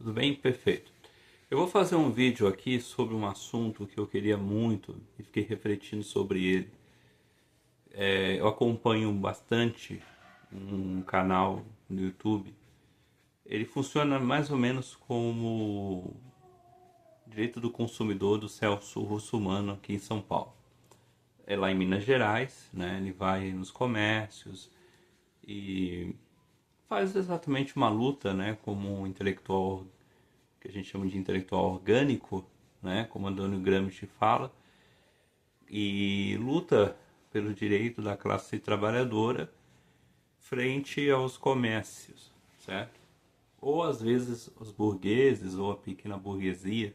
Tudo bem? Perfeito. Eu vou fazer um vídeo aqui sobre um assunto que eu queria muito e fiquei refletindo sobre ele. Eu acompanho bastante um canal no YouTube. Ele funciona mais ou menos como Direito do Consumidor do Celso Russomano aqui em São Paulo. É lá em Minas Gerais, né? Ele vai nos comércios e faz exatamente uma luta, né? Como um intelectual que a gente chama de intelectual orgânico, né? Como Antônio Gramsci fala, e luta pelo direito da classe trabalhadora frente aos comércios, certo? Ou às vezes os burgueses ou a pequena burguesia,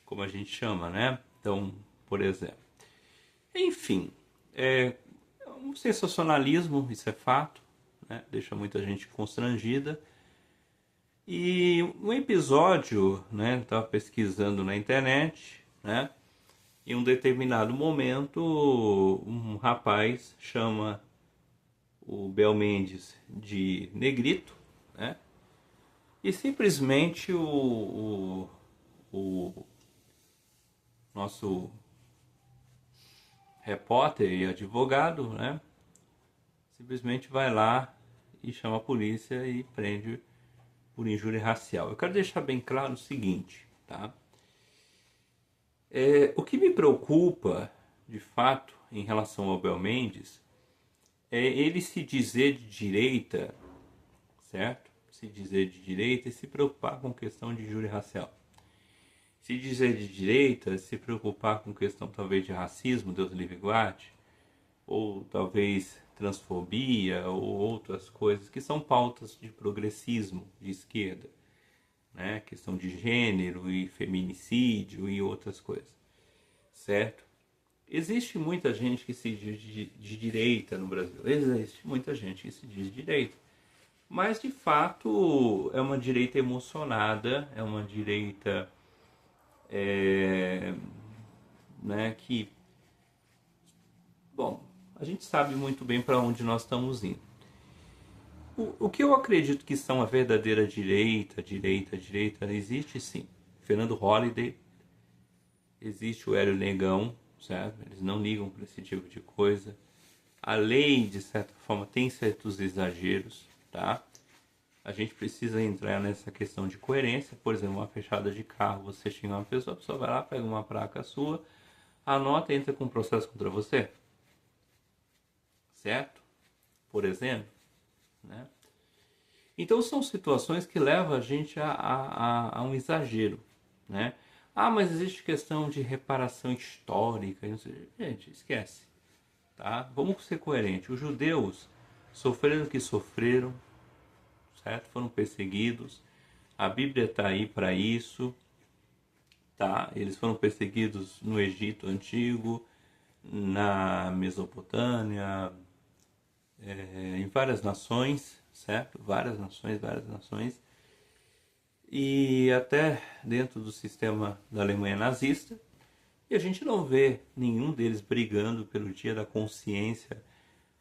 como a gente chama, né? Então, por exemplo. Enfim, é um sensacionalismo, isso é fato, né? Deixa muita gente constrangida. E um episódio, né? Estava pesquisando na internet, né? Em um determinado momento, um rapaz chama o Bel Mendes de negrito, né? E simplesmente o nosso repórter e advogado, né? Simplesmente vai lá e chama a polícia e prende por injúria racial. Eu quero deixar bem claro o seguinte, tá? O que me preocupa, de fato, em relação ao Bel Mendes, é ele se dizer de direita, certo? Se dizer de direita e se preocupar com questão de injúria racial. Se dizer de direita, se preocupar com questão talvez de racismo, Deus livre guarde, ou talvez transfobia ou outras coisas que são pautas de progressismo de esquerda, né? Questão de gênero e feminicídio e outras coisas, certo? Existe muita gente que se diz de direita no Brasil, existe muita gente que se diz de direita, mas de fato é uma direita emocionada, é uma direita né, que, bom, a gente sabe muito bem para onde nós estamos indo. O que eu acredito que são a verdadeira direita, existe sim. Fernando Holliday, existe o Hélio Negão, certo? Eles não ligam para esse tipo de coisa. A lei, de certa forma, tem certos exageros, tá? A gente precisa entrar nessa questão de coerência. Por exemplo, uma fechada de carro, você xinga uma pessoa, a pessoa vai lá, pega uma placa sua, anota e entra com um processo contra você, certo? Por exemplo, né? Então são situações que levam a gente a um exagero, né? Ah, mas existe questão de reparação histórica. Gente, esquece, tá? Vamos ser coerentes. Os judeus sofreram o que sofreram, certo? Foram perseguidos. A Bíblia está aí para isso, tá? Eles foram perseguidos no Egito Antigo, na Mesopotâmia, em várias nações, certo? Várias nações, várias nações. E até dentro do sistema da Alemanha nazista. E a gente não vê nenhum deles brigando pelo dia da consciência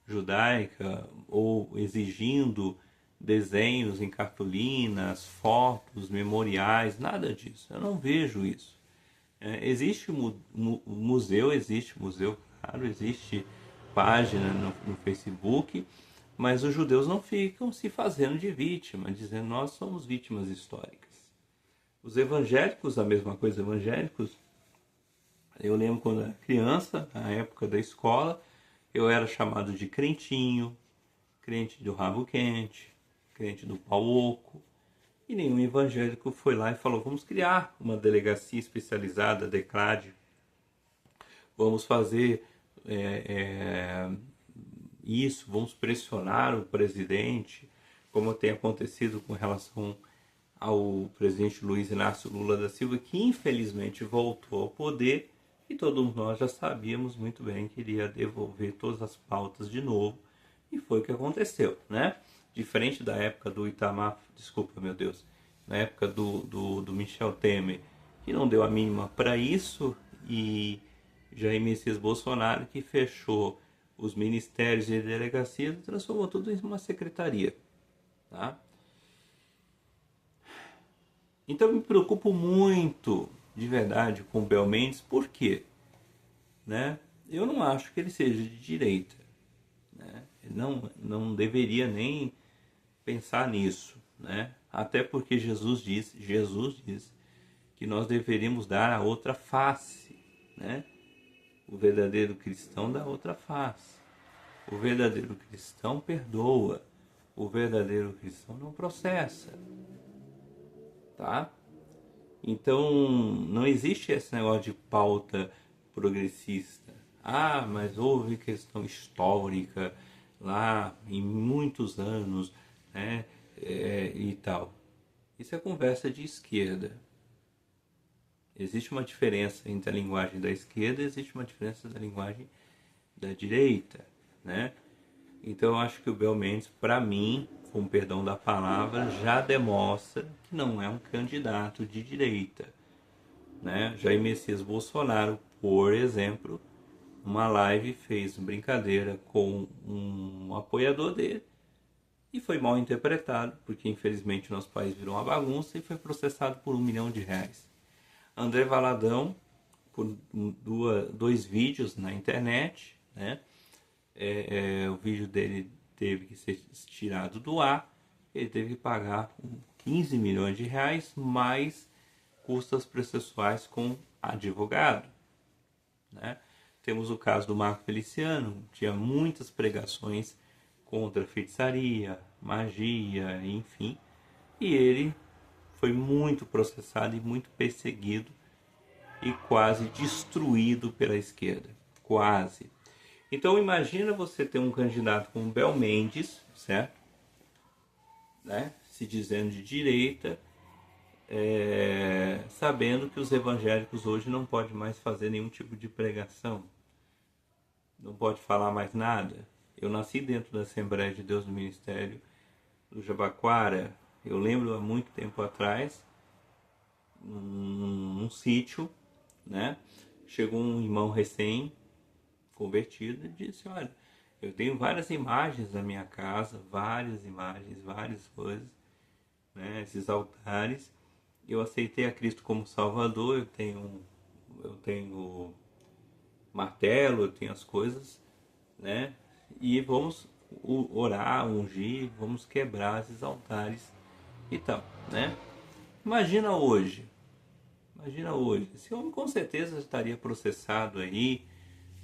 judaica ou exigindo desenhos em cartolinas, fotos, memoriais, nada disso. Eu não vejo isso. Existe museu, claro, existe página no Facebook, mas os judeus não ficam se fazendo de vítima, dizendo nós somos vítimas históricas. Os evangélicos, a mesma coisa, evangélicos, eu lembro quando era criança, na época da escola, eu era chamado de crentinho, crente do rabo quente, crente do pau oco, e nenhum evangélico foi lá e falou, vamos criar uma delegacia especializada, DECLAD, vamos fazer isso, vamos pressionar o presidente, como tem acontecido com relação ao presidente Luiz Inácio Lula da Silva, que infelizmente voltou ao poder e todos nós já sabíamos muito bem que iria devolver todas as pautas de novo, e foi o que aconteceu, né? Diferente da época do Itamar, desculpa, meu Deus, na época do Michel Temer, que não deu a mínima para isso, e Jair Messias Bolsonaro, que fechou os ministérios e delegacias e transformou tudo em uma secretaria, tá? Então eu me preocupo muito, de verdade, com o Belmendes. Por quê? Né? Eu não acho que ele seja de direita. Né? Ele não deveria nem pensar nisso. Né? Até porque Jesus diz que nós deveríamos dar a outra face. Né? O verdadeiro cristão dá outra face. O verdadeiro cristão perdoa. O verdadeiro cristão não processa. Tá? Então, não existe esse negócio de pauta progressista. Ah, mas houve questão histórica lá em muitos anos, né? E tal. Isso é conversa de esquerda. Existe uma diferença entre a linguagem da esquerda e existe uma diferença da linguagem da direita, né? Então eu acho que o Belmendes, para mim, com perdão da palavra, já demonstra que não é um candidato de direita, né? Jair Messias Bolsonaro, por exemplo, uma live fez brincadeira com um apoiador dele e foi mal interpretado, porque infelizmente nosso país virou uma bagunça e foi processado por R$1 milhão. André Valadão, por dois vídeos na internet, né? O vídeo dele teve que ser tirado do ar, ele teve que pagar R$15 milhões mais custas processuais com advogado, né? Temos o caso do Marco Feliciano, tinha muitas pregações contra feitiçaria, magia, enfim, e ele foi muito processado e muito perseguido e quase destruído pela esquerda, quase. Então imagina você ter um candidato como Belmendes, certo? Né? Se dizendo de direita, sabendo que os evangélicos hoje não podem mais fazer nenhum tipo de pregação, não pode falar mais nada. Eu nasci dentro da Assembleia de Deus do Ministério do Jabaquara. Eu lembro há muito tempo atrás, num sítio, né? Chegou um irmão recém-convertido e disse: olha, eu tenho várias imagens na minha casa, várias imagens, várias coisas, né? Esses altares. Eu aceitei a Cristo como Salvador, eu tenho martelo, eu tenho as coisas, né? E vamos orar, ungir, vamos quebrar esses altares e tal, né? Imagina hoje, esse homem com certeza estaria processado aí,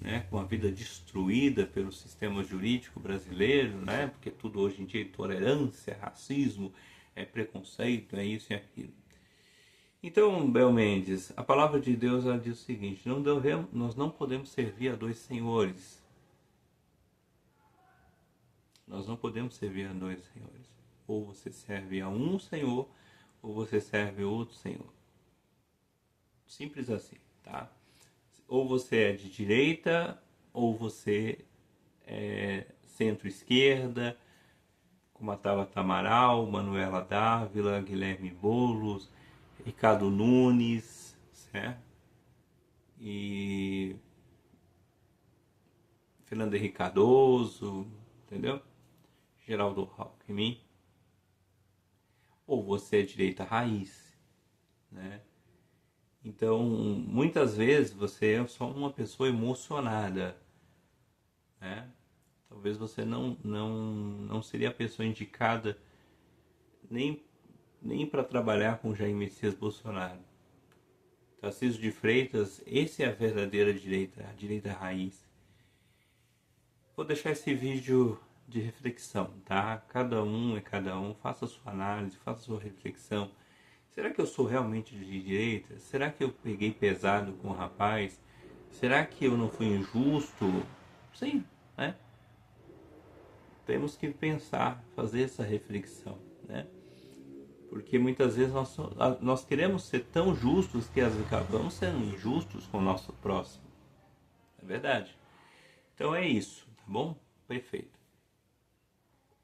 né, com a vida destruída pelo sistema jurídico brasileiro, né, porque tudo hoje em dia é intolerância, é racismo, é preconceito, é isso e aquilo. Então, Belmendes, a palavra de Deus ela diz o seguinte: nós não podemos servir a dois senhores. Nós não podemos servir a dois senhores. Ou você serve a um senhor, ou você serve a outro senhor. Simples assim, tá? Ou você é de direita, ou você é centro-esquerda, como a Tabata Amaral, Manuela Dávila, Guilherme Boulos, Ricardo Nunes, certo? E Fernando Henrique Cardoso, entendeu? Geraldo Alckmin. Ou você é direita raiz, né? Então, muitas vezes você é só uma pessoa emocionada, né? Talvez você não seria a pessoa indicada nem para trabalhar com Jair Messias Bolsonaro. Tarcísio de Freitas, esse é a verdadeira direita, a direita raiz. Vou deixar esse vídeo de reflexão, tá? Cada um é cada um, faça a sua análise, faça a sua reflexão. Será que eu sou realmente de direita? Será que eu peguei pesado com o rapaz? Será que eu não fui injusto? Sim, né? Temos que pensar, fazer essa reflexão, né? Porque muitas vezes nós queremos ser tão justos que acabamos sendo injustos com o nosso próximo. É verdade. Então é isso, tá bom? Perfeito.